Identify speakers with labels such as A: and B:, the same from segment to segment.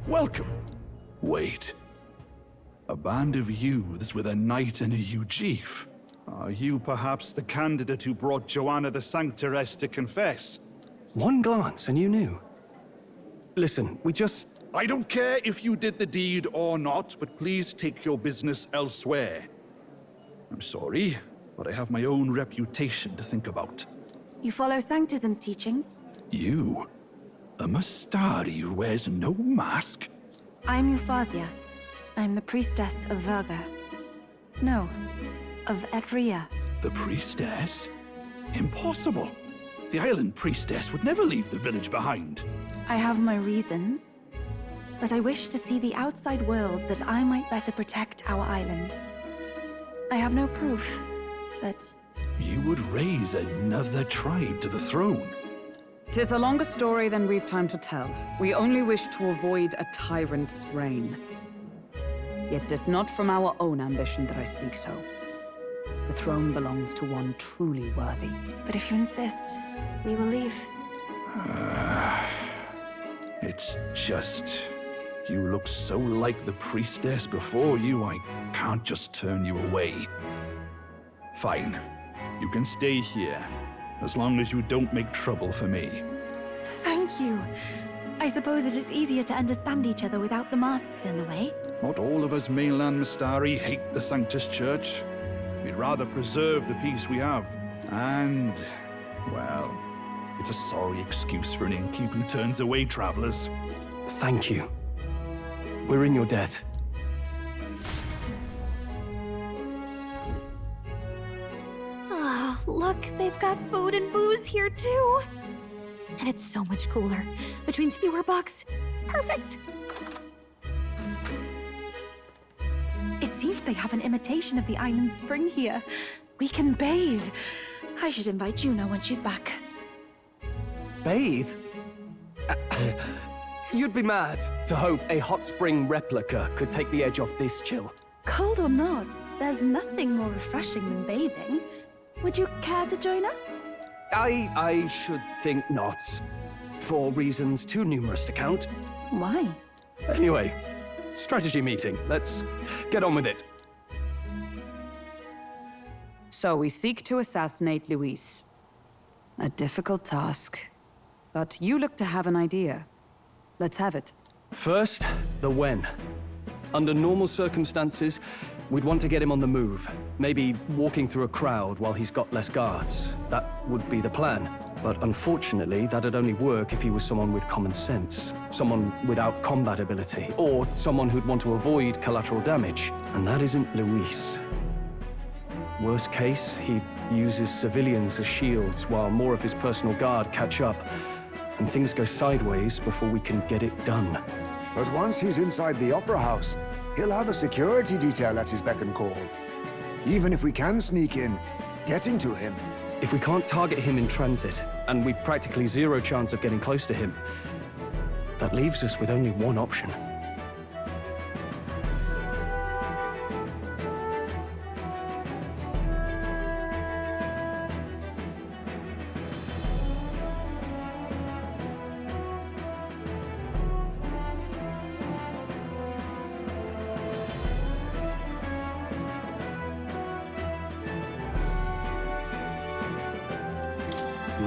A: Welcome. Wait. A band of youths with a knight and a Ujif. Are you perhaps the candidate who brought Joanna the Sanctoress to confess?
B: One glance and you knew. Listen,
A: I don't care if you did the deed or not, but please take your business elsewhere. I'm sorry, but I have my own reputation to think about.
C: You follow Sanctism's teachings?
A: You? A Mastari who wears no mask?
C: I'm Euphazia. I'm the priestess of Verga. No, of Edria.
A: The priestess? Impossible. The island priestess would never leave the village behind.
C: I have my reasons, but I wish to see the outside world that I might better protect our island. I have no proof, but...
A: You would raise another tribe to the throne.
D: 'Tis a longer story than we've time to tell. We only wish to avoid a tyrant's reign. Yet 'tis not from our own ambition that I speak so. The throne belongs to one truly worthy.
C: But if you insist, we will leave.
A: It's just... You look so like the priestess before you, I can't just turn you away. Fine. You can stay here, as long as you don't make trouble for me.
C: Thank you. I suppose it is easier to understand each other without the masks in the way.
A: Not all of us mainland Mastari hate the Sanctus Church. We'd rather preserve the peace we have. And, well, it's a sorry excuse for an innkeep who turns away travelers.
B: thank you. We're in your debt.
E: Ah, look, they've got food and booze here too. And it's so much cooler, which means fewer bugs. Perfect.
C: It seems they have an imitation of the island spring here. We can bathe. I should invite Juno when she's back.
B: Bathe? You'd be mad to hope a hot spring replica could take the edge off this chill.
C: Cold or not, there's nothing more refreshing than bathing. Would you care to join us?
B: I should think not. For reasons too numerous to count.
C: Why?
B: Anyway, strategy meeting. Let's get on with it.
D: So we seek to assassinate Luis. A difficult task. But you look to have an idea. Let's have it.
B: First, the when. Under normal circumstances, we'd want to get him on the move. Maybe walking through a crowd while he's got less guards. That would be the plan. But unfortunately, that'd only work if he was someone with common sense. Someone without combat ability. Or someone who'd want to avoid collateral damage. And that isn't Luis. Worst case, he uses civilians as shields while more of his personal guard catch up. And things go sideways before we can get it done.
F: But once he's inside the Opera House, he'll have a security detail at his beck and call. Even if we can sneak in, getting to him.
B: If we can't target him in transit, and we've practically zero chance of getting close to him, that leaves us with only one option.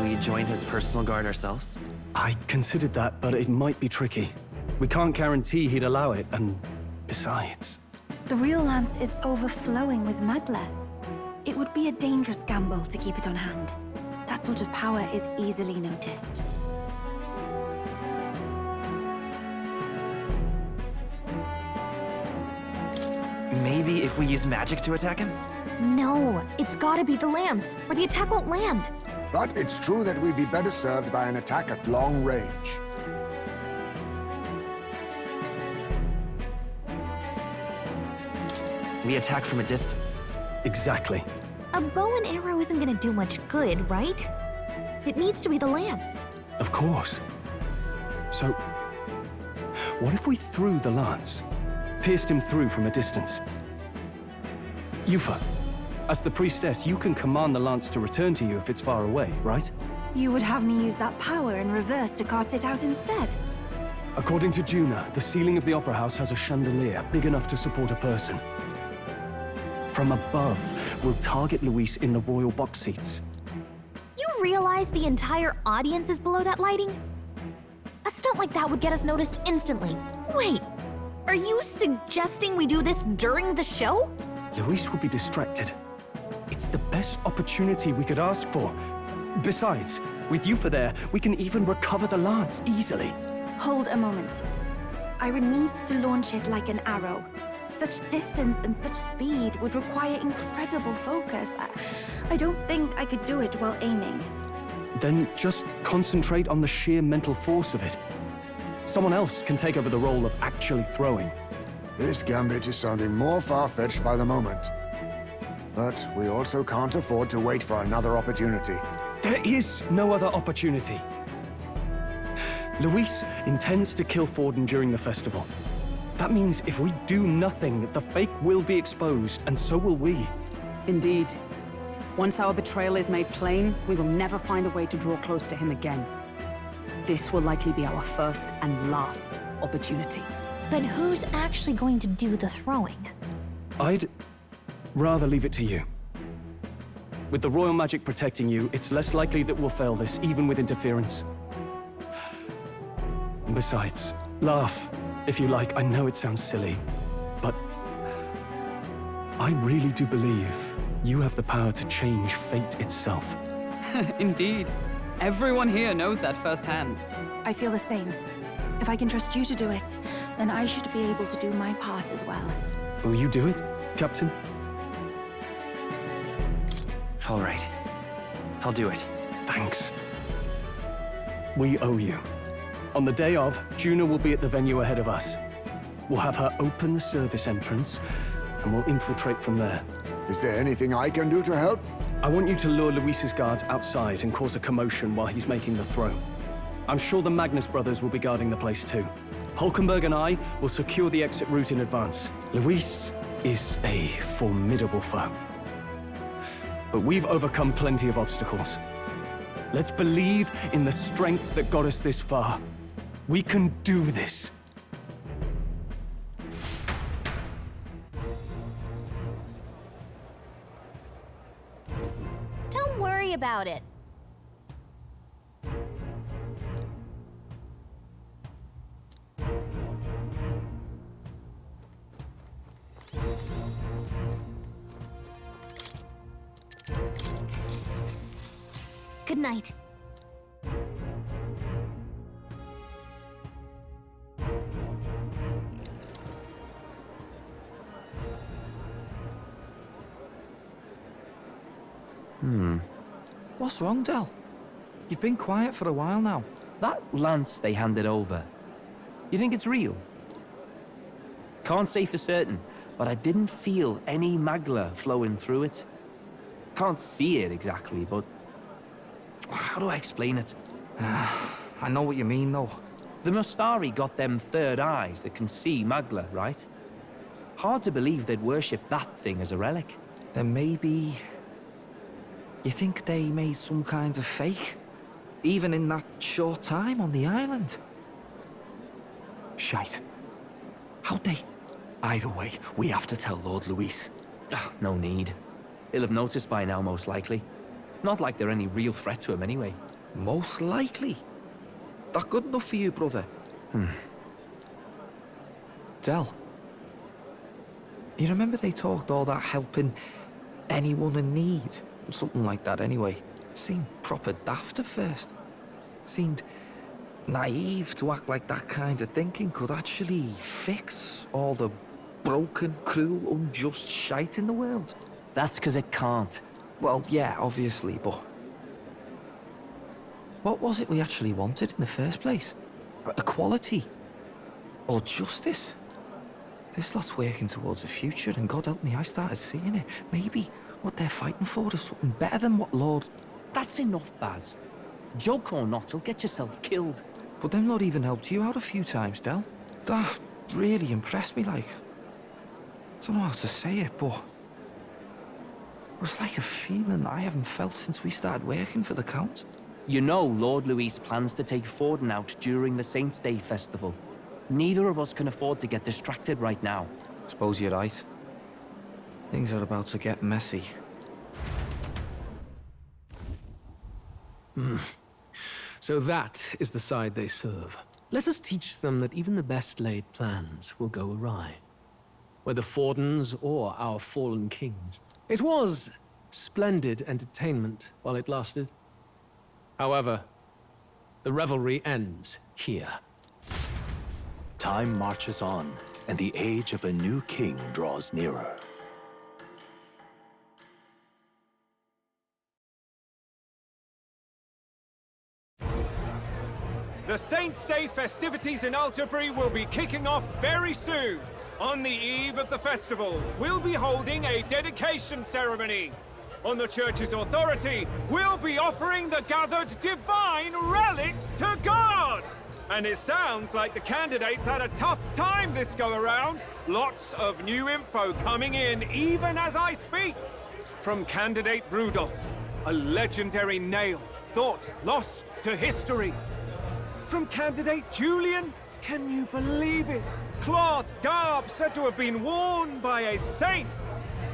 G: We join his personal guard ourselves?
B: I considered that, but it might be tricky. We can't guarantee he'd allow it, and besides...
C: The real lance is overflowing with Magla. It would be a dangerous gamble to keep it on hand. That sort of power is easily noticed.
G: Maybe if we use magic to attack him?
E: No, it's gotta be the lance, or the attack won't land.
F: But it's true that we'd be better served by an attack at long range.
G: We attack from a distance.
B: Exactly.
E: A bow and arrow isn't gonna do much good, right? It needs to be the lance.
B: Of course. So, what if we threw the lance? Pierced him through from a distance? Yufa, as the priestess, you can command the lance to return to you if it's far away, right?
C: You would have me use that power in reverse to cast it out instead?
B: According to Juna, the ceiling of the Opera House has a chandelier big enough to support a person. From above, we'll target Luis in the royal box seats.
E: You realize the entire audience is below that lighting? A stunt like that would get us noticed instantly. Wait, are you suggesting we do this during the show?
B: Luis would be distracted. It's the best opportunity we could ask for. Besides, with Yufa there, we can even recover the lance easily.
C: Hold a moment. I would need to launch it like an arrow. Such distance and such speed would require incredible focus. I don't think I could do it while aiming.
B: Then just concentrate on the sheer mental force of it. Someone else can take over the role of actually throwing.
F: This gambit is sounding more far-fetched by the moment. But we also can't afford to wait for another opportunity.
B: There is no other opportunity. Luis intends to kill Forden during the festival. That means if we do nothing, the fake will be exposed, and so will we.
D: Indeed. Once our betrayal is made plain, we will never find a way to draw close to him again. This will likely be our first and last opportunity.
E: But who's actually going to do the throwing?
B: I'd rather leave it to you. With the royal magic protecting you, it's less likely that we'll fail this, even with interference. And besides, laugh, if you like. I know it sounds silly, but I really do believe you have the power to change fate itself.
D: Indeed. Everyone here knows that firsthand.
C: I feel the same. If I can trust you to do it, then I should be able to do my part as well.
B: Will you do it, Captain?
G: All right. I'll do it.
B: Thanks. We owe you. On the day of, Juna will be at the venue ahead of us. We'll have her open the service entrance, and we'll infiltrate from there.
F: Is there anything I can do to help?
B: I want you to lure Luis's guards outside and cause a commotion while he's making the throw. I'm sure the Magnus brothers will be guarding the place too. Hulkenberg and I will secure the exit route in advance. Luis is a formidable foe. But we've overcome plenty of obstacles. Let's believe in the strength that got us this far. We can do this.
E: Don't worry about it. Good night.
H: What's wrong, Del? You've been quiet for a while now.
G: That lance they handed over, you think it's real? Can't say for certain, but I didn't feel any magla flowing through it. Can't see it exactly, but how do I explain it?
H: I know what you mean, though.
G: The Mustari got them third eyes that can see magla, right? Hard to believe they'd worship that thing as a relic.
H: Then maybe... You think they made some kind of fake? Even in that short time on the island? Shite. How'd they? Either way, we have to tell Lord Luis.
G: No need. He'll have noticed by now, most likely. Not like they're any real threat to him anyway.
H: Most likely. That good enough for you, brother? Del. You remember they talked all that helping anyone in need? Something like that anyway. Seemed proper daft at first. Seemed naive to act like that kind of thinking could actually fix all the broken, cruel, unjust shite in the world.
G: That's because it can't.
H: Well, yeah, obviously, but... What was it we actually wanted in the first place? Equality? Or justice? This lot's working towards a future, and God help me, I started seeing it. Maybe what they're fighting for is something better than what Lord...
G: That's enough, Baz. Joke or not, you'll get yourself killed.
H: But them lot even helped you out a few times, Del. That really impressed me, like... I don't know how to say it, but... It was like a feeling I haven't felt since we started working for the Count.
G: You know Lord Luis plans to take Forden out during the Saints' Day festival. Neither of us can afford to get distracted right now.
H: Suppose you're right. Things are about to get messy.
I: So that is the side they serve. Let us teach them that even the best laid plans will go awry. Whether Fordens or our fallen kings. It was splendid entertainment while it lasted. However, the revelry ends here.
J: Time marches on, and the age of a new king draws nearer.
K: The Saints' Day festivities in Alterbury will be kicking off very soon. On the eve of the festival, we'll be holding a dedication ceremony. On the church's authority, we'll be offering the gathered divine relics to God! And it sounds like the candidates had a tough time this go-around. Lots of new info coming in even as I speak. From candidate Rudolph, a legendary nail thought lost to history. From candidate Julian, can you believe it? Cloth garb said to have been worn by a saint.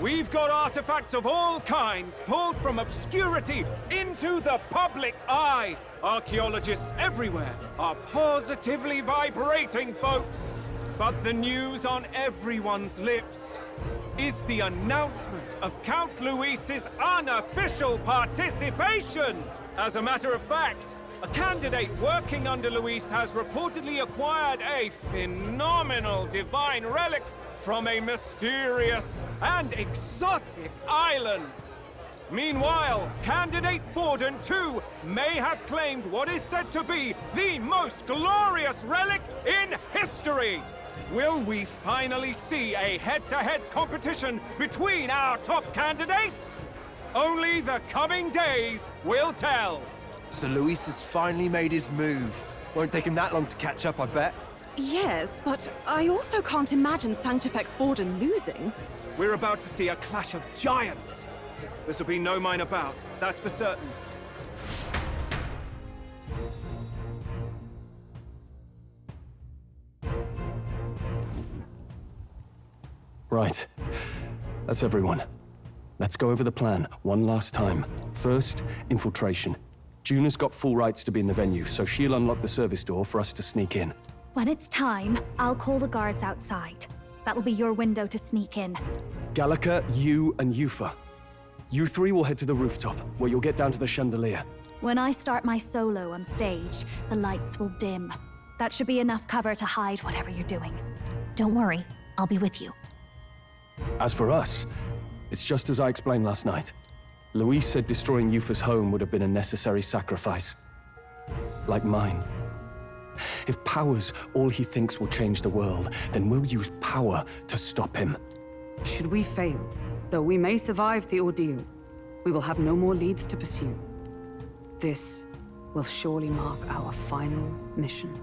K: We've got artifacts of all kinds pulled from obscurity into the public eye. Archaeologists everywhere are positively vibrating, folks. But the news on everyone's lips is the announcement of Count Luis's unofficial participation. As a matter of fact, a candidate working under Luis has reportedly acquired a phenomenal divine relic from a mysterious and exotic island. Meanwhile, candidate Forden, too, may have claimed what is said to be the most glorious relic in history. Will we finally see a head-to-head competition between our top candidates? Only the coming days will tell.
L: So Luis has finally made his move. Won't take him that long to catch up, I bet.
M: Yes, but I also can't imagine Sanctifex Forden losing.
K: We're about to see a clash of giants. This will be no mine about, that's for certain.
B: Right. That's everyone. Let's go over the plan one last time. First, infiltration. Juna's got full rights to be in the venue, so she'll unlock the service door for us to sneak in.
E: When it's time, I'll call the guards outside. That'll be your window to sneak in.
B: Gallica, you, and Yufa. You three will head to the rooftop, where you'll get down to the chandelier.
E: When I start my solo on stage, the lights will dim. That should be enough cover to hide whatever you're doing. Don't worry, I'll be with you.
B: As for us, it's just as I explained last night. Luis said destroying Yufa's home would have been a necessary sacrifice. Like mine. If power's all he thinks will change the world, then we'll use power to stop him.
D: Should we fail, though we may survive the ordeal, we will have no more leads to pursue. This will surely mark our final mission.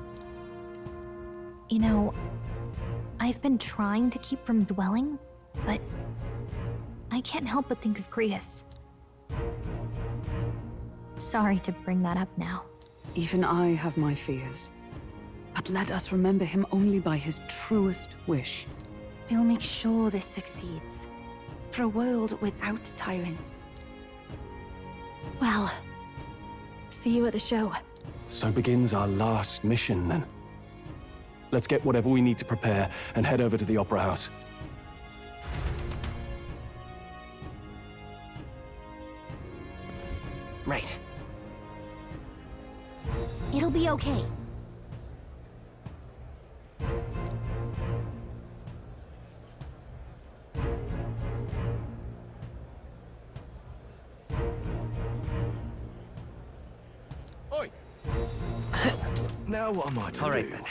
E: You know, I've been trying to keep from dwelling, but I can't help but think of Grius. Sorry to bring that up now.
D: Even I have my fears. But let us remember him only by his truest wish.
C: We'll make sure this succeeds. For a world without tyrants.
E: Well, see you at the show.
B: So begins our last mission, then. Let's get whatever we need to prepare and head over to the Opera House.
L: Right.
E: It'll be okay.
L: Oi!
J: Now what am I to do?
L: All right, then.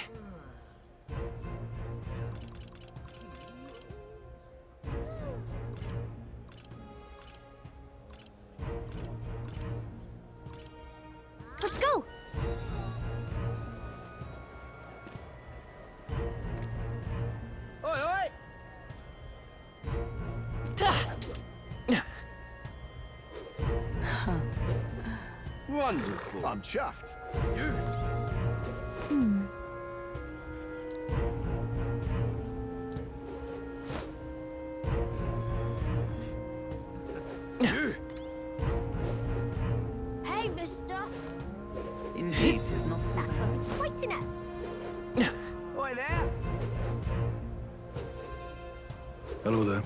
E: Let's go!
L: Oi, oi!
J: Wonderful. I'm chuffed. You?
N: Hey, mister.
O: Indeed, 'tis not so
N: That will be quite enough.
O: Oi there!
A: Hello there.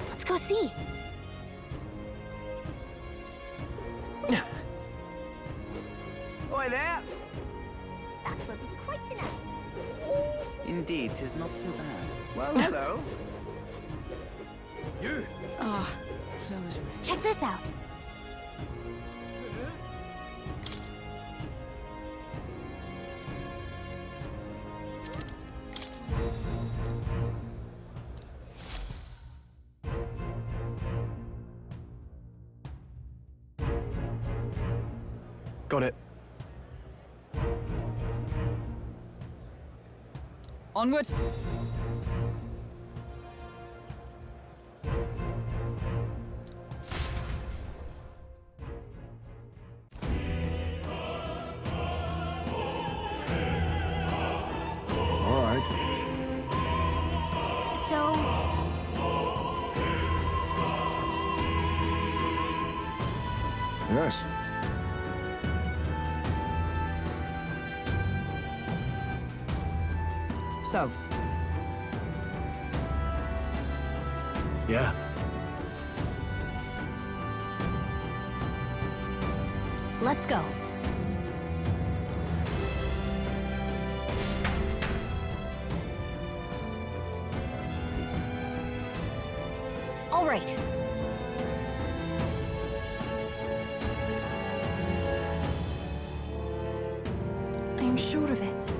E: Let's go see.
O: Oi there!
N: That will be quite enough.
O: Indeed, 'tis not so bad. Well, hello.
A: You!
D: Ah, close your
E: Check this out.
B: Got it.
D: Onward!
F: All right.
E: So,
F: Yes.
D: So,
B: Yeah.
E: let's go. All right.
C: I'm sure of it.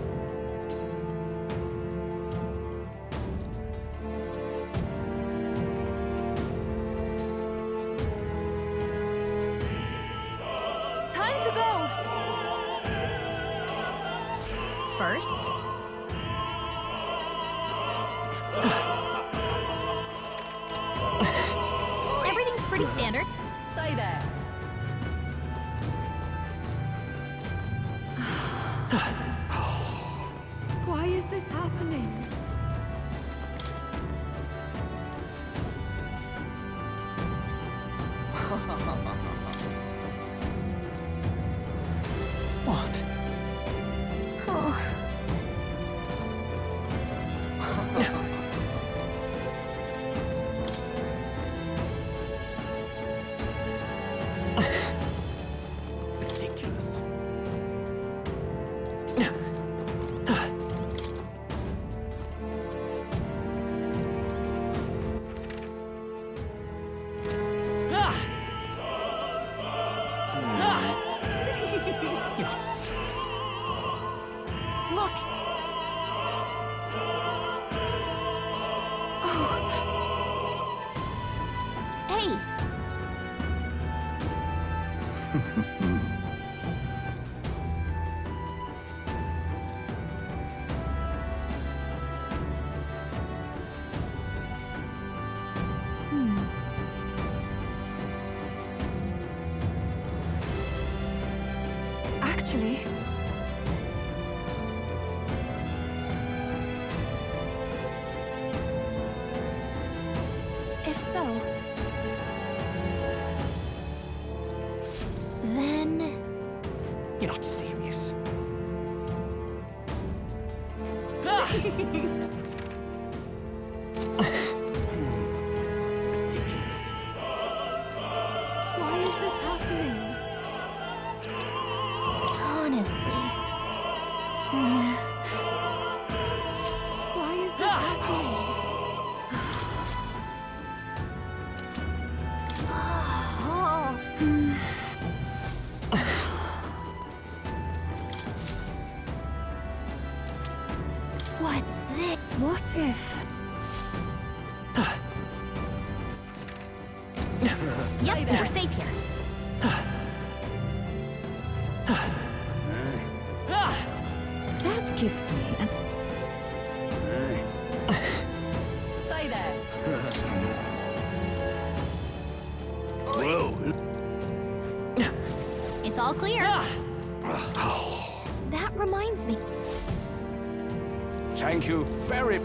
C: Time to go!
E: First, everything's pretty standard.
D: say there.
C: Why is this happening?
B: What?
E: Oh,
L: Ridiculous.
E: look. Hey,
C: Actually, if so,
E: then
L: You're not serious. Ridiculous.
C: why is this happening?
E: honestly,
C: Why is this happening?
E: oh, what's this?
C: What if?
E: Yep, we're safe here.
C: That gives me an...
D: Say there.
A: Whoa!
E: It's all clear. That reminds me.
K: Thank you very...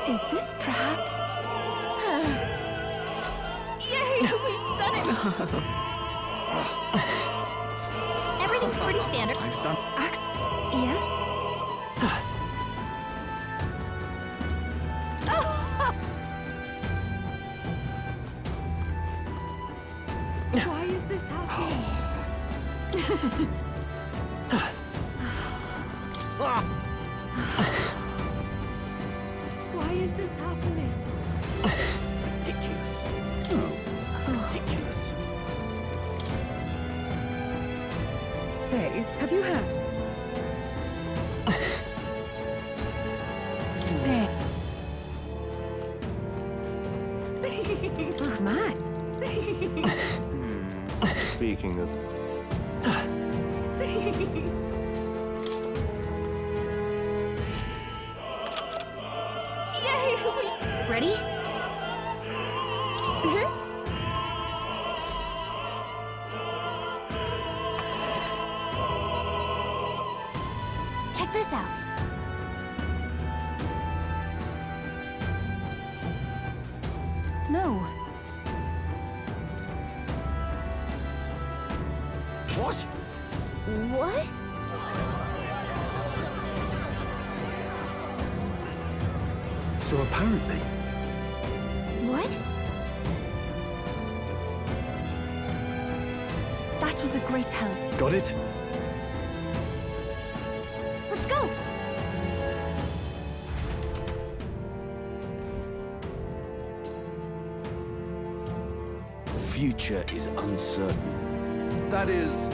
C: Is this perhaps... Yay, we've done it!
E: Everything's pretty standard.
A: I've done...
C: Yes? Why is this happening? Why is this happening?
O: Ridiculous. Ridiculous.
M: Say, have you heard? Say. Oh, my.
L: Speaking of...
C: Yay,
E: Ready? Check this out.
C: No.
L: What?
E: What?
B: So apparently,
E: What?
C: That was a great help.
B: got it?
E: Let's go.
J: The future is uncertain. That is...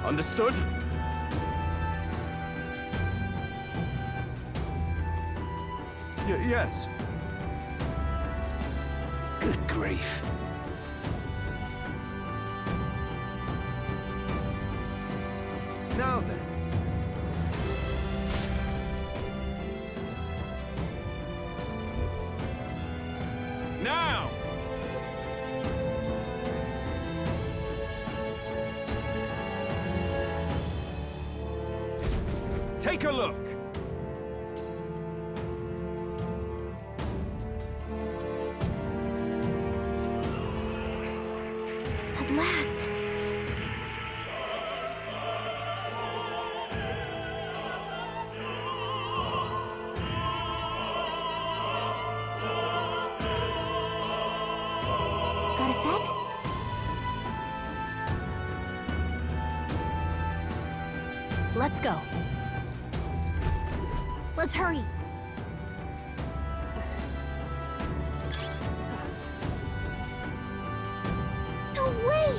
A: Understood? Yes.
J: Good grief.
L: Now then.
K: Now! Take a look.
E: At last. Got a sec? Let's go. Let's hurry. No way!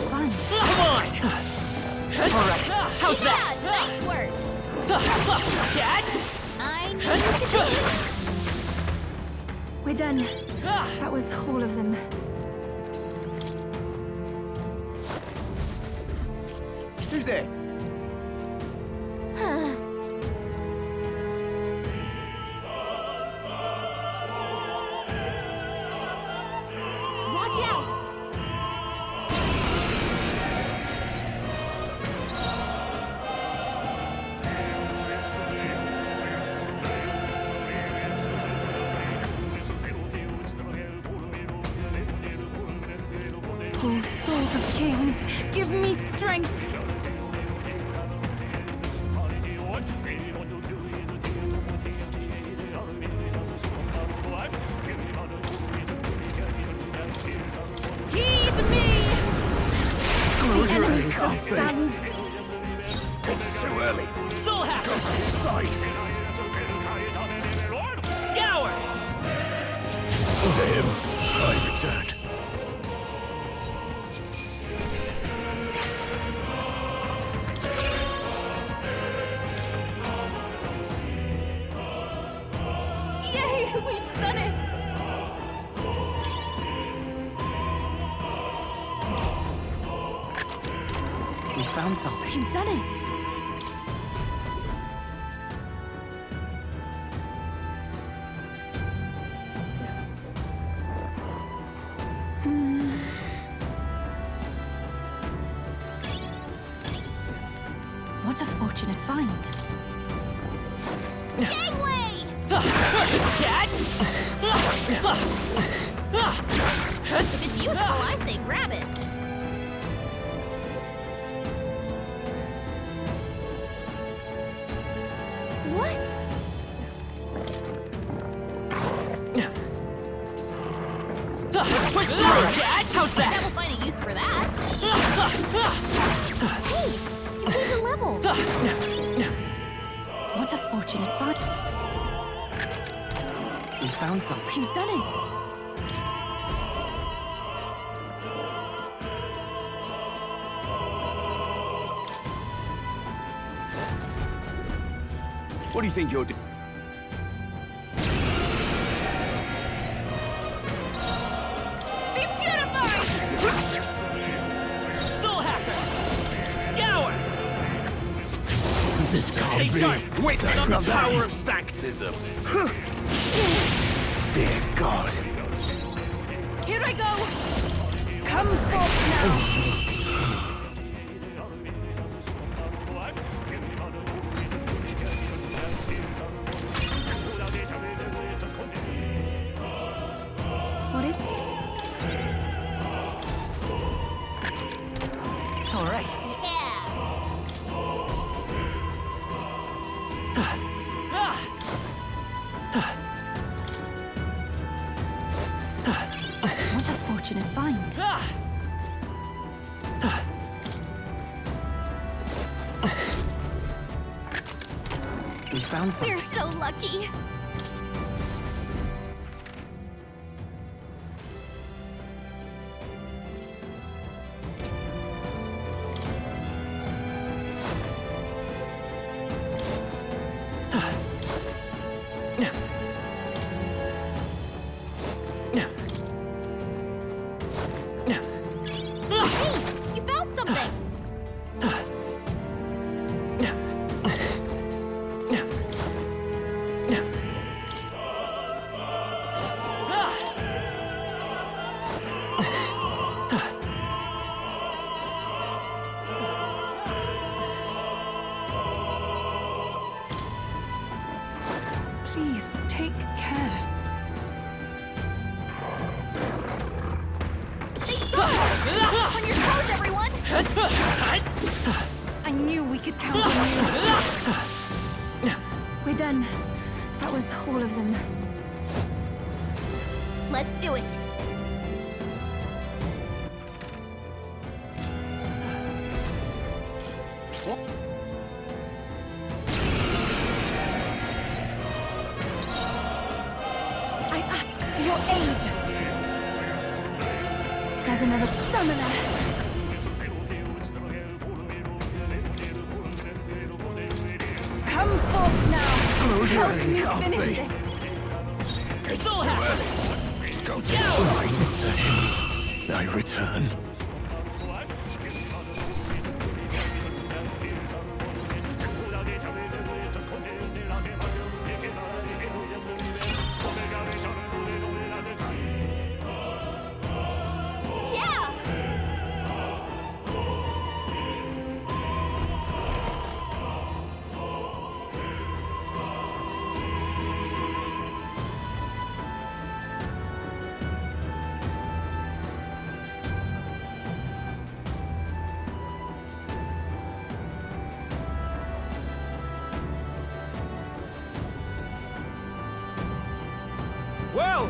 C: Fun.
O: Come on! Alright, how's that?
E: Nice work!
O: Dad?
E: I need to do it.
C: We're done. That was all of them.
L: Who's there?
E: Watch out!
C: Oh, souls of kings, give me strength.
E: Heed me!
C: The enemy still stands.
A: It's too early.
O: Soul hack!
A: Go to his side.
O: Scour!
A: To him, I returned.
C: Yay, we've done it.
D: found something.
C: You've done it! What a fortunate find.
E: Gangway! If it's useful, I say grab it. What?
G: Push through, Dad! How's that?
E: We'll find a use for that. Hey, you gave the level.
C: What a fortunate find.
D: We found something.
C: You've done it!
L: What do you think you're doing?
E: Be purified!
G: Soul Hacker! Scour!
J: This can't be.
L: Witness the power of Sanctism.
J: Dear God.
C: Here I go! Come forth now! What is...
D: All right.
C: What a fortunate find.
D: We found something.
E: We're so lucky. Hey, you found something.
C: Please, take care.
E: They saw us. On your toes, everyone.
C: I knew we could count on you. We're done. That was all of them.
E: Let's do it.
C: I ask for your aid. There's another summoner. Come forth now. Help me finish this.
J: Soul Hacker! Go to him. I return.
E: Yeah.
K: Well,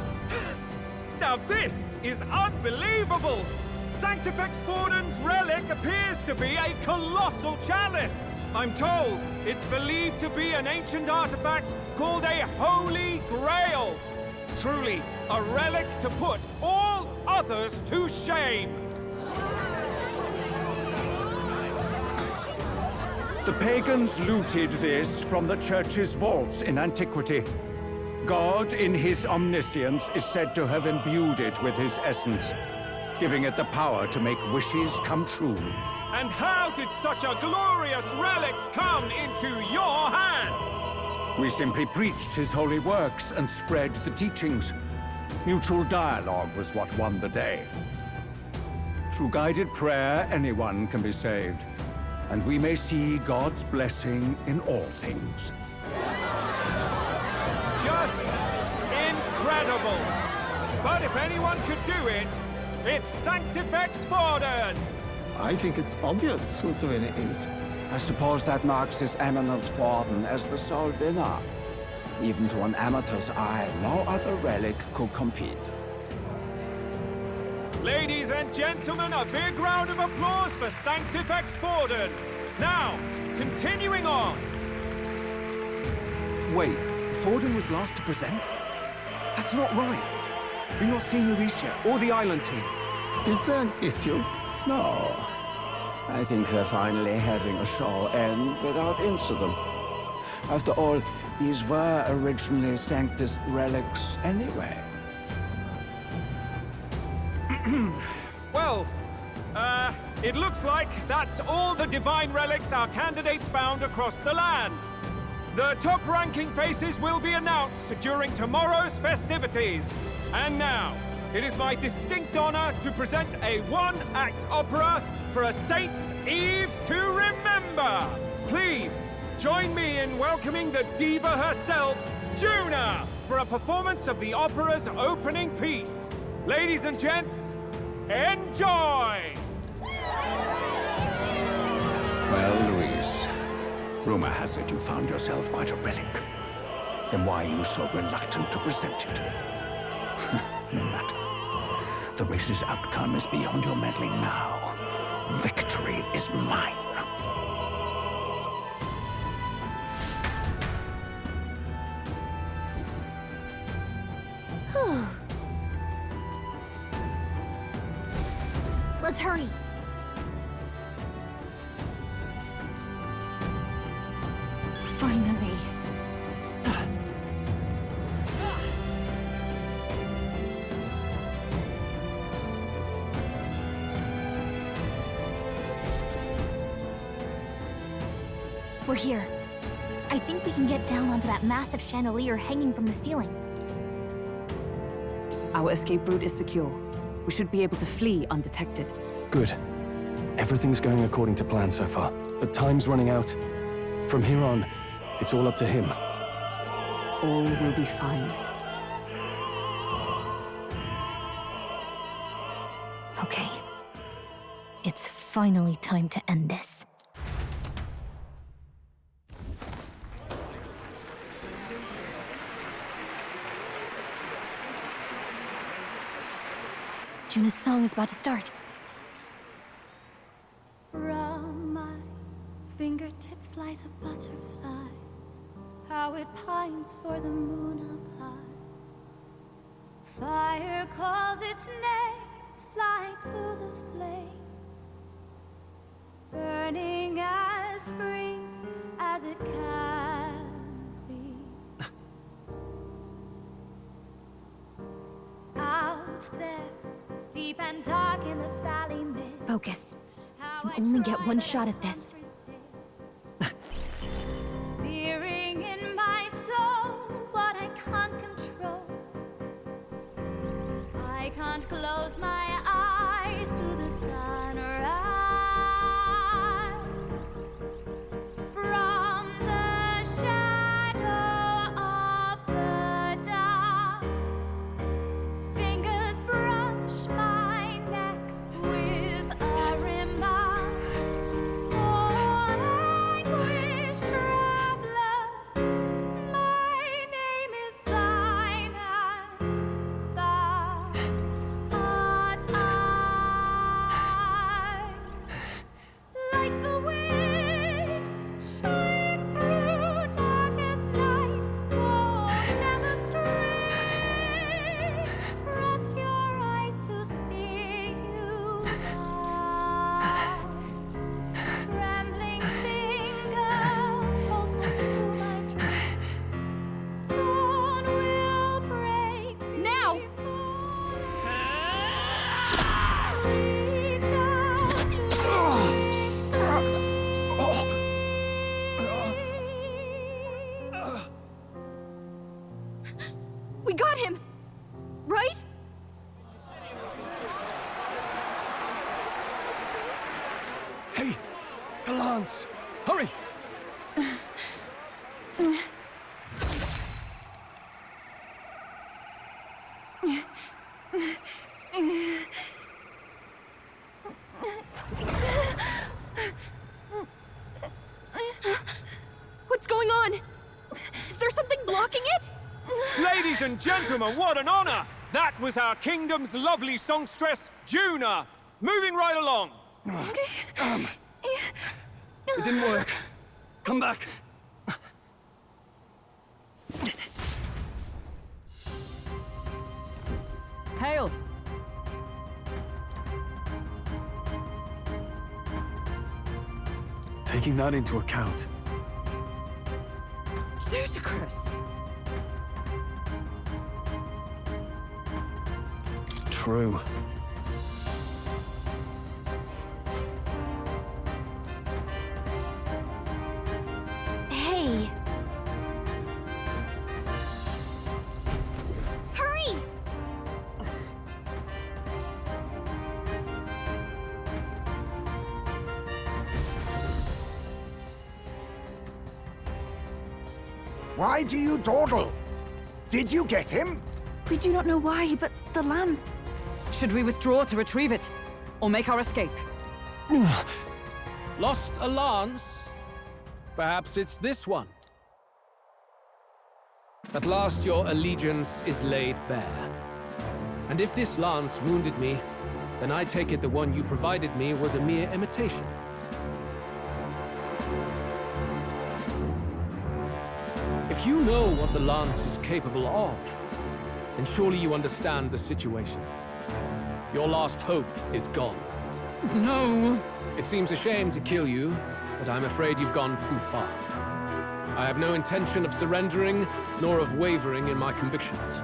K: now this is unbelievable! Sanctifex Forden's relic appears to be a colossal chalice! I'm told it's believed to be an ancient artifact called a Holy Grail! Truly, a relic to put all others to shame!
P: The pagans looted this from the church's vaults in antiquity. God, in his omniscience, is said to have imbued it with his essence, giving it the power to make wishes come true.
K: And how did such a glorious relic come into your hands?
P: We simply preached his holy works and spread the teachings. Mutual dialogue was what won the day. Through guided prayer, anyone can be saved, and we may see God's blessing in all things.
K: Just incredible! But if anyone could do it, it's Sanctifex Forden!
Q: I think it's obvious who the winner is.
R: I suppose that marks His Eminence Forden as the sole winner. Even to an amateur's eye, no other relic could compete.
K: Ladies and gentlemen, a big round of applause for Sanctifex Forden! Now, continuing on!
L: Wait, Forden was last to present? That's not right. We've not seen Lucia or the island team.
Q: Is there an issue?
R: No. I think we're finally having a show end without incident. After all, these were originally Sanctus relics anyway.
K: Well, it looks like that's all the divine relics our candidates found across the land. The top-ranking faces will be announced during tomorrow's festivities. And now, it is my distinct honor to present a one-act opera for a Saint's Eve to remember. Please, join me in welcoming the diva herself, Juna, for a performance of the opera's opening piece. Ladies and gents, enjoy!
P: Well, Luis, rumor has it you found yourself quite a relic. Then why are you so reluctant to present it? No matter. The race's outcome is beyond your meddling now. Victory is mine.
E: Let's hurry.
C: Finally.
E: We're here. I think we can get down onto that massive chandelier hanging from the ceiling.
D: Our escape route is secure. We should be able to flee undetected.
B: Good. Everything's going according to plan so far, but time's running out. From here on, it's all up to him.
D: All will be fine.
E: Okay. It's finally time to end this. Juna's song is about to start.
S: From my fingertip flies a butterfly, how it pines for the moon up high. Fire calls its name, fly to the flame, burning as free as it can be. Out there, deep and dark in the valley mist.
E: Focus. You can only get one shot at this.
S: Fearing in my soul what I can't control. I can't close my eyes to the sunrise. From the shadow of the dark, fingers brush my neck with a remark. Oh, anguish traveler, my name is thine, and thou art I.
M: We got him! Right?
B: Hey! The lance! Hurry!
M: What's going on? Is there something blocking it?
K: Ladies and gentlemen, what an honor! That was our kingdom's lovely songstress, Juna. Moving right along.
B: It didn't work. Come back.
D: Hail!
B: Taking that into account,
D: Ludicrous!
B: true.
E: Hey. Hurry!
F: Why do you dawdle? Did you get him?
C: We do not know why, but the lance.
D: Should we withdraw to retrieve it? Or make our escape?
I: Lost a lance? Perhaps it's this one. At last your allegiance is laid bare. And if this lance wounded me, then I take it the one you provided me was a mere imitation. If you know what the lance is capable of, then surely you understand the situation. Your last hope is gone.
D: No!
I: It seems a shame to kill you, but I'm afraid you've gone too far. I have no intention of surrendering, nor of wavering in my convictions.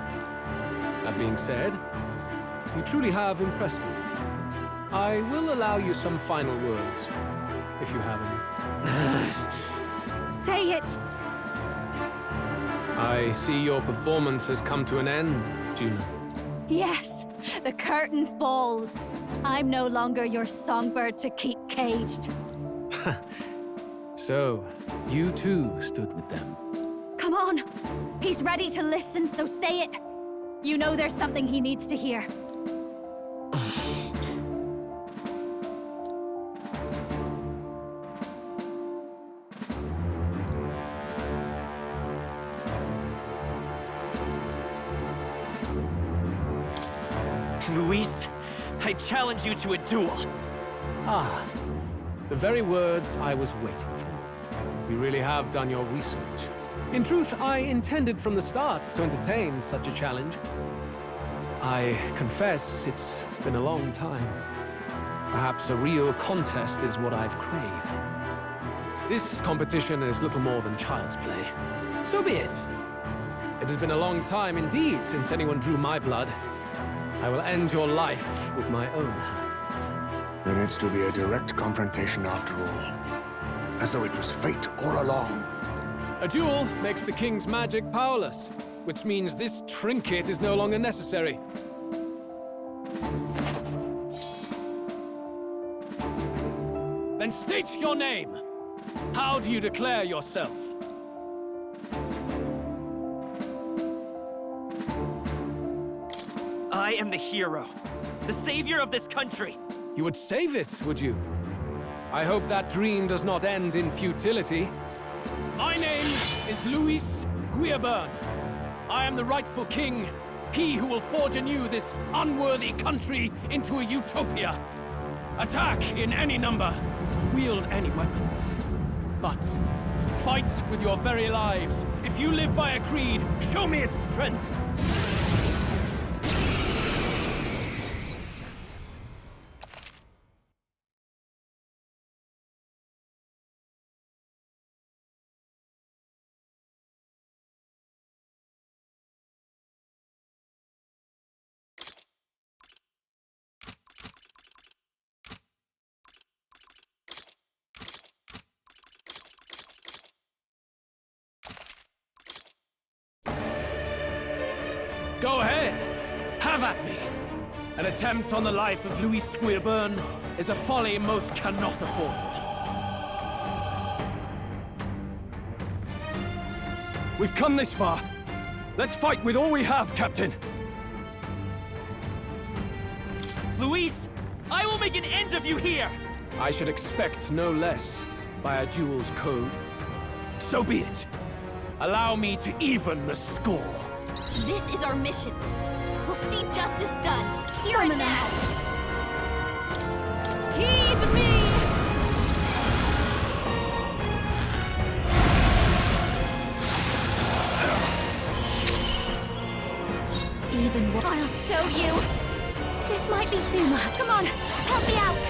I: That being said, you truly have impressed me. I will allow you some final words, if you have any.
M: Say it!
I: I see your performance has come to an end, Juna.
S: Yes, the curtain falls. I'm no longer your songbird to keep caged.
I: So, you too stood with them.
S: Come on! He's ready to listen, so say it! You know there's something he needs to hear.
T: Luis, I challenge you to a duel.
I: Ah, the very words I was waiting for. You really have done your research. In truth, I intended from the start to entertain such a challenge. I confess it's been a long time. Perhaps a real contest is what I've craved. This competition is little more than child's play. So be it. It has been a long time indeed since anyone drew my blood. I will end your life with my own hands.
F: Then it's to be a direct confrontation after all. As though it was fate all along.
I: A duel makes the king's magic powerless, which means this trinket is no longer necessary. Then state your name. How do you declare yourself?
T: I am the hero, the savior of this country.
I: You would save it, would you? I hope that dream does not end in futility. My name is Luis Guiaburn. I am the rightful king, he who will forge anew this unworthy country into a utopia. Attack in any number, wield any weapons. But fight with your very lives. If you live by a creed, show me its strength.
U: Go ahead. Have at me. An attempt on the life of Louis Squeerburn is a folly most cannot afford.
B: We've come this far. Let's fight with all we have, Captain.
T: Luis, I will make an end of you here!
I: I should expect no less by a duel's code.
U: So be it. Allow me to even the score.
E: This is our mission. We'll see justice done, here and now.
M: Heed me!
C: Even what?
E: I'll show you.
C: This might be too much.
E: Come on, help me out.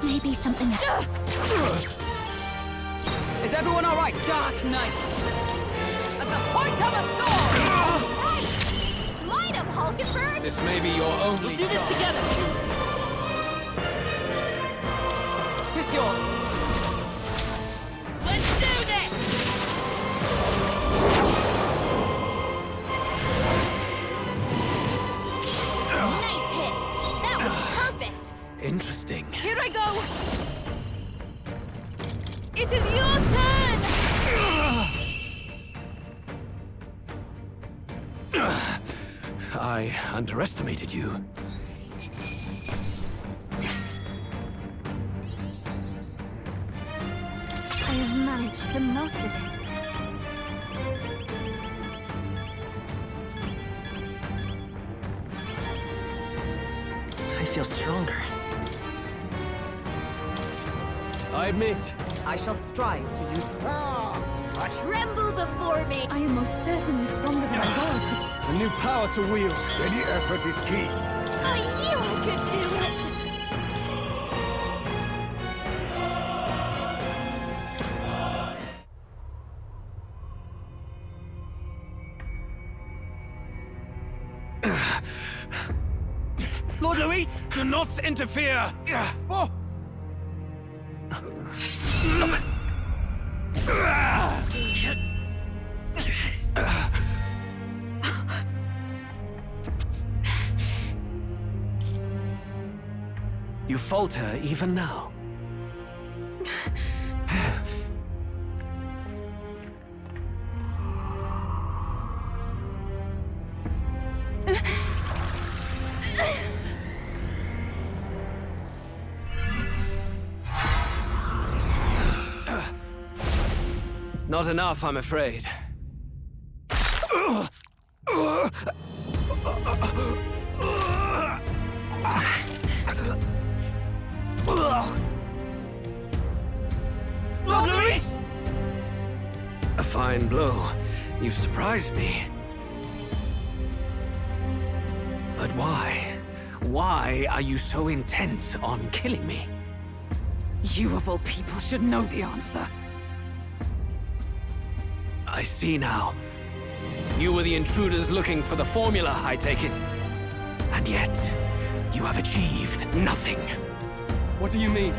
C: Maybe something else.
D: Is everyone all right? Dark Knight! As the point of a sword!
E: Right! Slide him, Hulkenberg!
I: This may be your only
T: We'll do this together!
D: Tis yours.
T: Let's do this!
E: Nice hit! That was perfect!
I: Interesting.
M: Here I go! It is your turn!
I: I underestimated you.
C: I have managed to master this.
T: I feel stronger.
B: I admit,
D: I shall strive to use...
E: Tremble before me!
C: I am most certainly stronger than I was.
B: a new power to wield.
F: Steady effort is key.
E: I knew I could do it!
U: Lord Luis, do not interfere! You falter even now. Not enough, I'm afraid.
T: Lord Luis!
I: A fine blow. You've surprised me. But why? Why are you so intent on killing me?
D: You of all people should know the answer.
I: I see now. You were the intruders looking for the formula, I take it. And yet, you have achieved nothing.
B: What do you mean?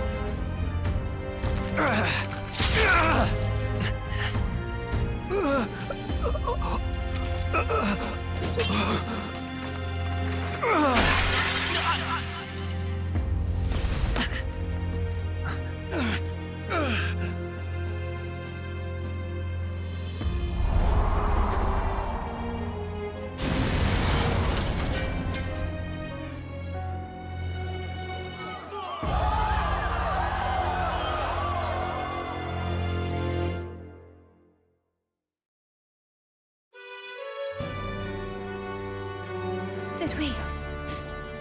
C: Did we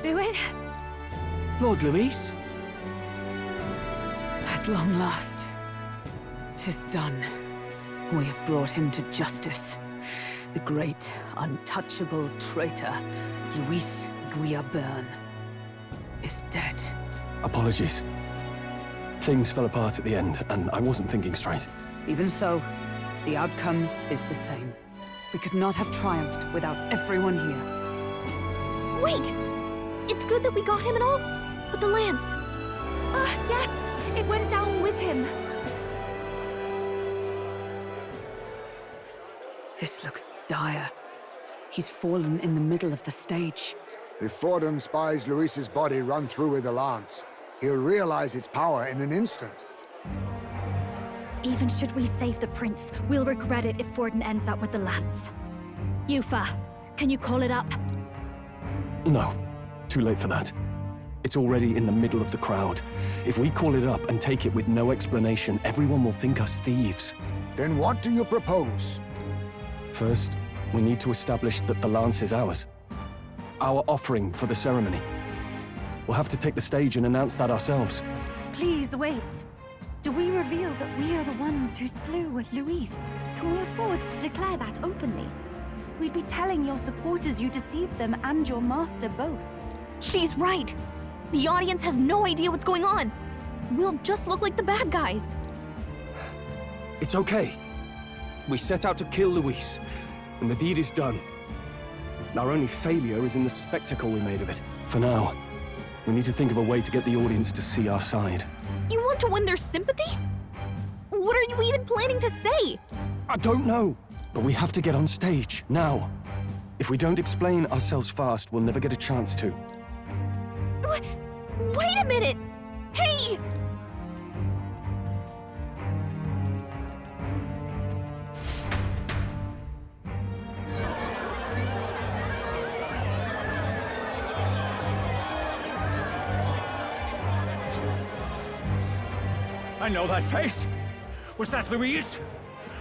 C: do it?
T: Lord Luis?
D: At long last, 'tis done. We have brought him to justice. The great, untouchable traitor, Luis Squeerburn, is dead.
B: Apologies. Things fell apart at the end, and I wasn't thinking straight.
D: Even so, the outcome is the same. We could not have triumphed without everyone here.
E: Wait! It's good that we got him and all, but the lance...
C: Yes! It went down with him.
D: This looks dire. He's fallen in the middle of the stage.
F: If Forden spies Luis's body run through with a lance, he'll realize its power in an instant.
H: Even should we save the prince, we'll regret it if Forden ends up with the lance. Yufa, can you call it up?
B: No. Too late for that. It's already in the middle of the crowd. If we call it up and take it with no explanation, everyone will think us thieves.
F: Then what do you propose?
B: First, we need to establish that the lance is ours. Our offering for the ceremony. We'll have to take the stage and announce that ourselves.
C: Please wait. Do we reveal that we are the ones who slew Luis? Can we afford to declare that openly? We'd be telling your supporters you deceived them and your master both.
E: She's right. The audience has no idea what's going on. We'll just look like the bad guys.
B: It's okay. We set out to kill Luis, and the deed is done. Our only failure is in the spectacle we made of it. For now, we need to think of a way to get the audience to see our side.
E: You want to win their sympathy? What are you even planning to say?
B: I don't know, but we have to get on stage, now. If we don't explain ourselves fast, we'll never get a chance to.
E: Wait a minute! Hey!
U: I know that face. Was that Luis?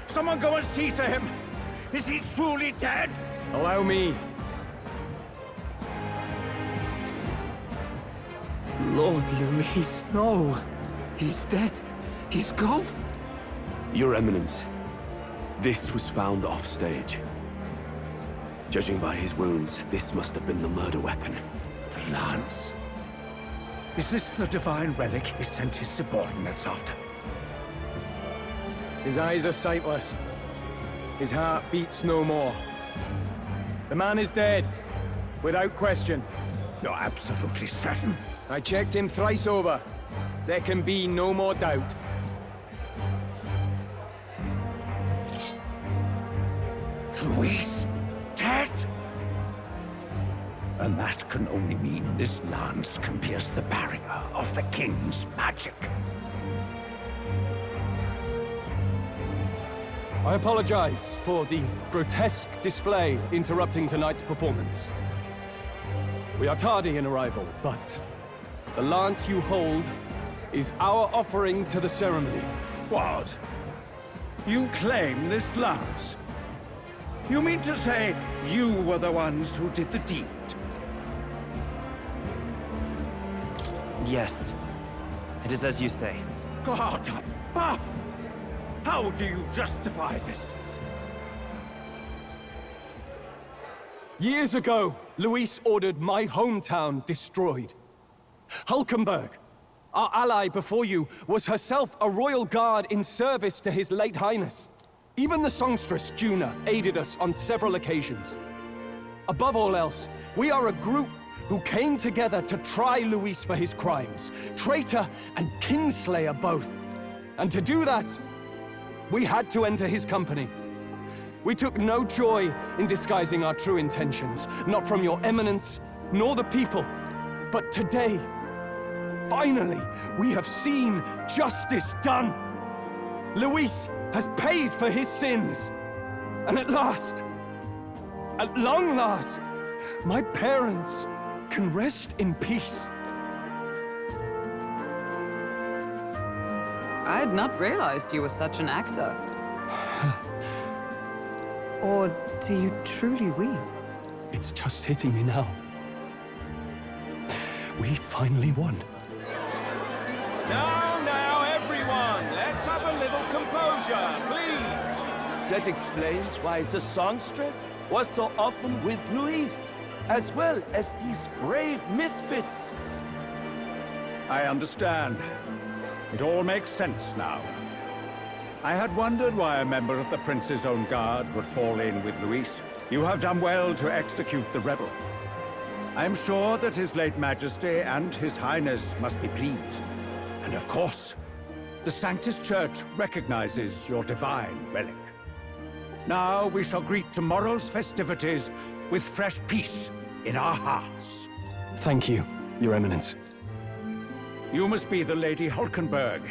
U: Someone go and see to him. Is he truly dead?
L: Allow me.
Q: Lord Luis, no. He's dead. He's gone.
J: Your Eminence, this was found off-stage. Judging by his wounds, this must have been the murder weapon.
P: The lance. Is this the divine relic he sent his subordinates after?
L: His eyes are sightless. His heart beats no more. The man is dead, without question.
P: You're absolutely certain?
L: I checked him thrice over. There can be no more doubt.
P: Luis, dead? And that can only mean this lance can pierce the barrier of the king's magic.
B: I apologize for the grotesque display interrupting tonight's performance. We are tardy in arrival, but the lance you hold is our offering to the ceremony.
P: What? You claim this lance? You mean to say you were the ones who did the deed?
T: Yes. It is as you say.
P: God above! How do you justify this?
B: Years ago, Luis ordered my hometown destroyed. Hulkenberg, our ally before you, was herself a royal guard in service to his late highness. Even the songstress, Juna, aided us on several occasions. Above all else, we are a group who came together to try Luis for his crimes, traitor and kingslayer both. And to do that, we had to enter his company. We took no joy in disguising our true intentions, not from your eminence, nor the people. But today, finally, we have seen justice done. Luis has paid for his sins. And at last, at long last, my parents can rest in peace.
D: I had not realized you were such an actor. Or do you truly weep?
B: It's just hitting me now. We finally won.
K: Now, everyone, let's have a little composure, please.
V: That explains why the songstress was so often with Luis, as well as these brave misfits.
P: I understand. It all makes sense now. I had wondered why a member of the Prince's own guard would fall in with Luis. You have done well to execute the rebel. I am sure that His late Majesty and His Highness must be pleased. And of course, the Sanctus Church recognizes your divine relic. Now we shall greet tomorrow's festivities with fresh peace in our hearts.
B: Thank you, Your Eminence.
P: You must be the Lady Hulkenberg.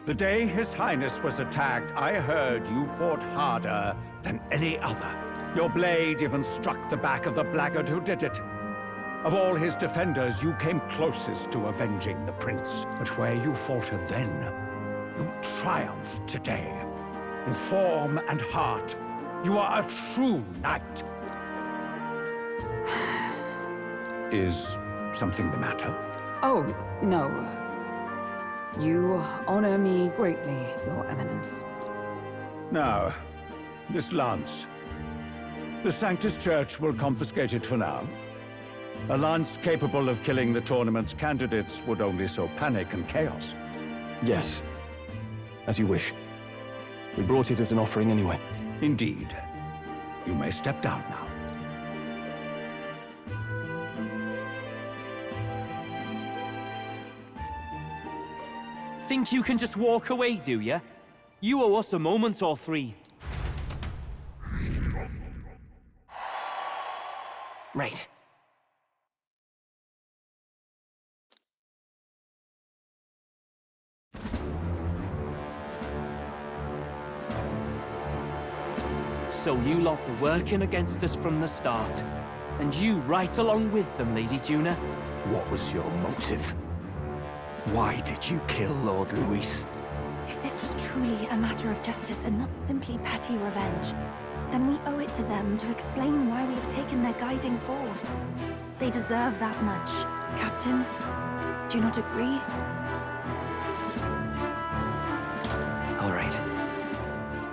P: The day His Highness was attacked, I heard you fought harder than any other. Your blade even struck the back of the blackguard who did it. Of all his defenders, you came closest to avenging the prince. But where you faltered then, you triumphed today. In form and heart, you are a true knight. Is something the matter?
D: Oh, no. You honor me greatly, Your Eminence.
P: Now, this lance. The Sanctus Church will confiscate it for now. A lance capable of killing the tournament's candidates would only sow panic and chaos.
B: Yes. As you wish. We brought it as an offering anyway.
P: Indeed. You may step down now.
G: Think you can just walk away, do ya? You owe us a moment or three. Right. So you lot were working against us from the start. And you right along with them, Lady Juna.
Q: What was your motive? Why did you kill Lord Luis?
C: If this was truly a matter of justice and not simply petty revenge, then we owe it to them to explain why we have taken their guiding force. They deserve that much. Captain, do you not agree?
T: All right.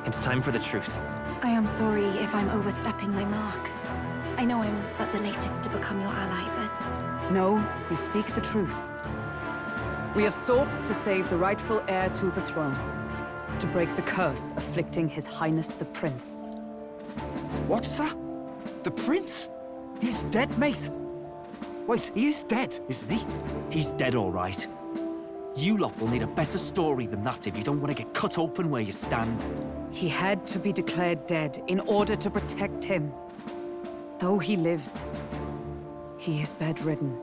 T: It's time for the truth.
C: I am sorry if I'm overstepping my mark. I know I'm but the latest to become your ally, but...
D: No, you speak the truth. We have sought to save the rightful heir to the throne, to break the curse afflicting His Highness the Prince.
Q: What's that? The prince? He's dead, mate. Wait, he is dead, isn't he?
G: He's dead, all right. You lot will need a better story than that if you don't want to get cut open where you stand.
D: He had to be declared dead in order to protect him. Though he lives, he is bedridden,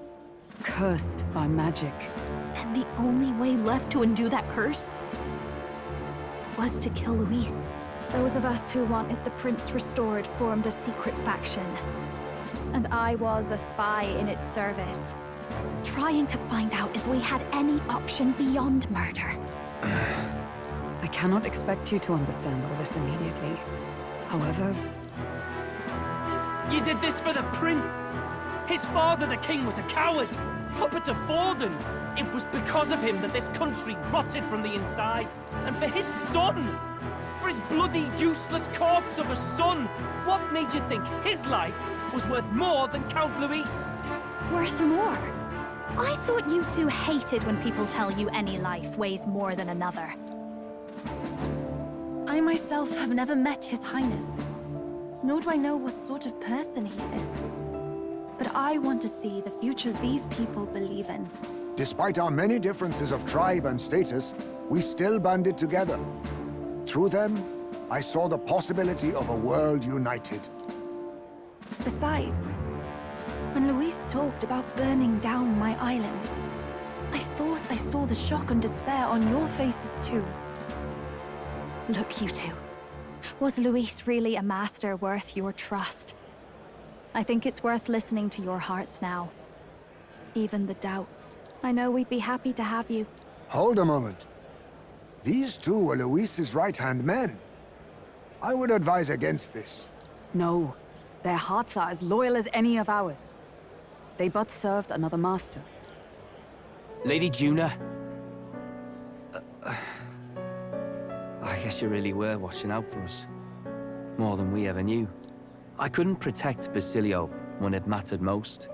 D: cursed by magic.
E: And the only way left to undo that curse was to kill Luis.
H: Those of us who wanted the prince restored formed a secret faction. And I was a spy in its service, trying to find out if we had any option beyond murder.
D: I cannot expect you to understand all this immediately. However...
G: You did this for the prince! His father, the king, was a coward! Puppet of Forden! It was because of him that this country rotted from the inside. And for his son! For his bloody, useless corpse of a son! What made you think his life was worth more than Count Luis?
H: Worth more? I thought you two hated when people tell you any life weighs more than another.
C: I myself have never met His Highness, nor do I know what sort of person he is. But I want to see the future these people believe in.
F: Despite our many differences of tribe and status, we still banded together. Through them, I saw the possibility of a world united.
C: Besides, when Luis talked about burning down my island, I thought I saw the shock and despair on your faces too.
H: Look, you two. Was Luis really a master worth your trust? I think it's worth listening to your hearts now. Even the doubts. I know we'd be happy to have you.
F: Hold a moment. These two were Luis's right-hand men. I would advise against this.
D: No. Their hearts are as loyal as any of ours. They but served another master.
G: Lady Juna. I guess you really were watching out for us. More than we ever knew. I couldn't protect Basilio when it mattered most.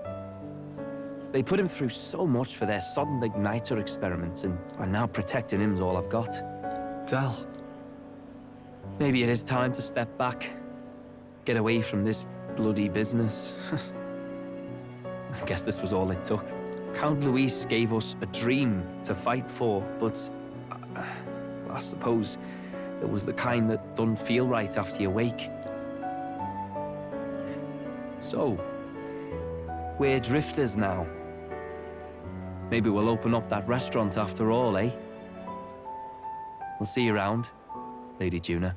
G: They put him through so much for their sodden igniter experiments, and now protecting him's all I've got.
B: Del.
G: Maybe it is time to step back. Get away from this bloody business. I guess this was all it took. Count Luis gave us a dream to fight for, but I suppose It was the kind that don't feel right after you wake. So, we're drifters now. Maybe we'll open up that restaurant after all, eh? We'll see you around, Lady Juna.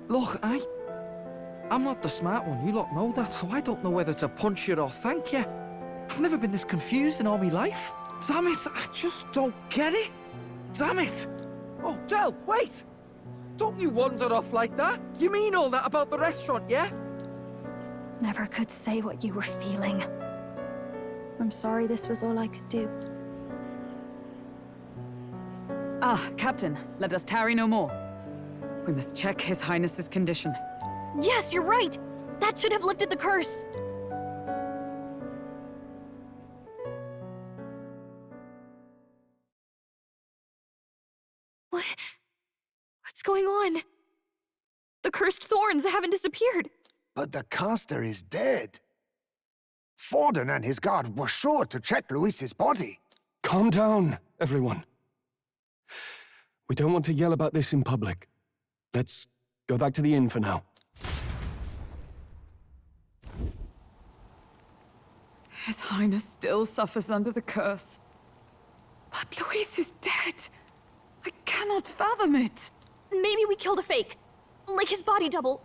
Q: Look, I'm not the smart one, you lot know that, so I don't know whether to punch you or thank you. I've never been this confused in all my life. Damn it, I just don't get it. Damn it! Oh, Del, wait! Don't you wander off like that? You mean all that about the restaurant, yeah?
H: Never could say what you were feeling. I'm sorry this was all I could do.
D: Ah, Captain, let us tarry no more. We must check His Highness's condition.
E: Yes, you're right! That should have lifted the curse! What's going on? The cursed thorns haven't disappeared.
F: But the caster is dead. Forden and his guard were sure to check Luis's body.
B: Calm down, everyone. We don't want to yell about this in public. Let's go back to the inn for now.
D: His Highness still suffers under the curse. But Luis is dead. I cannot fathom it.
E: Maybe we killed a fake. Like his body double.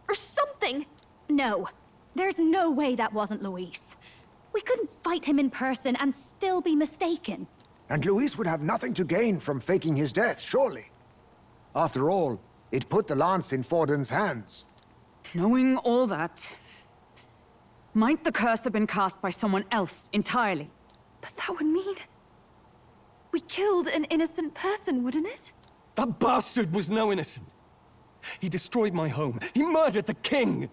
E: Or something.
H: No. There's no way that wasn't Luis. We couldn't fight him in person and still be mistaken.
F: And Luis would have nothing to gain from faking his death, surely. After all, it put the lance in Forden's hands.
D: Knowing all that, might the curse have been cast by someone else entirely?
C: But that would mean... we killed an innocent person, wouldn't it?
B: That bastard was no innocent. He destroyed my home. He murdered the king.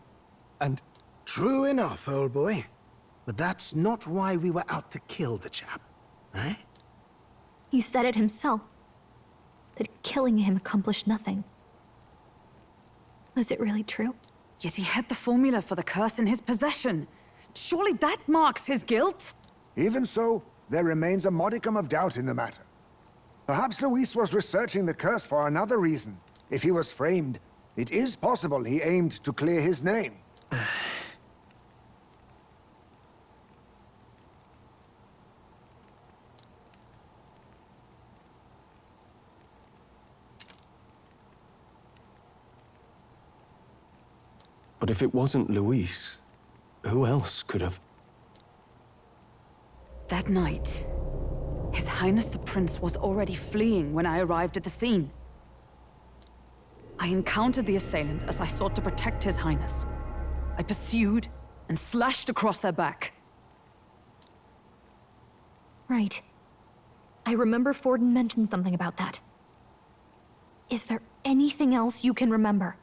B: And...
N: True enough, old boy. But that's not why we were out to kill the chap, eh?
E: He said it himself. That killing him accomplished nothing. Was it really true?
D: Yet he had the formula for the curse in his possession. Surely that marks his guilt?
F: Even so, there remains a modicum of doubt in the matter. Perhaps Luis was researching the curse for another reason. If he was framed, it is possible he aimed to clear his name.
B: But if it wasn't Luis, who else could have...
D: That night, His Highness the Prince was already fleeing when I arrived at the scene. I encountered the assailant as I sought to protect His Highness. I pursued and slashed across their back.
E: Right. I remember Forden mentioned something about that. Is there anything else you can remember?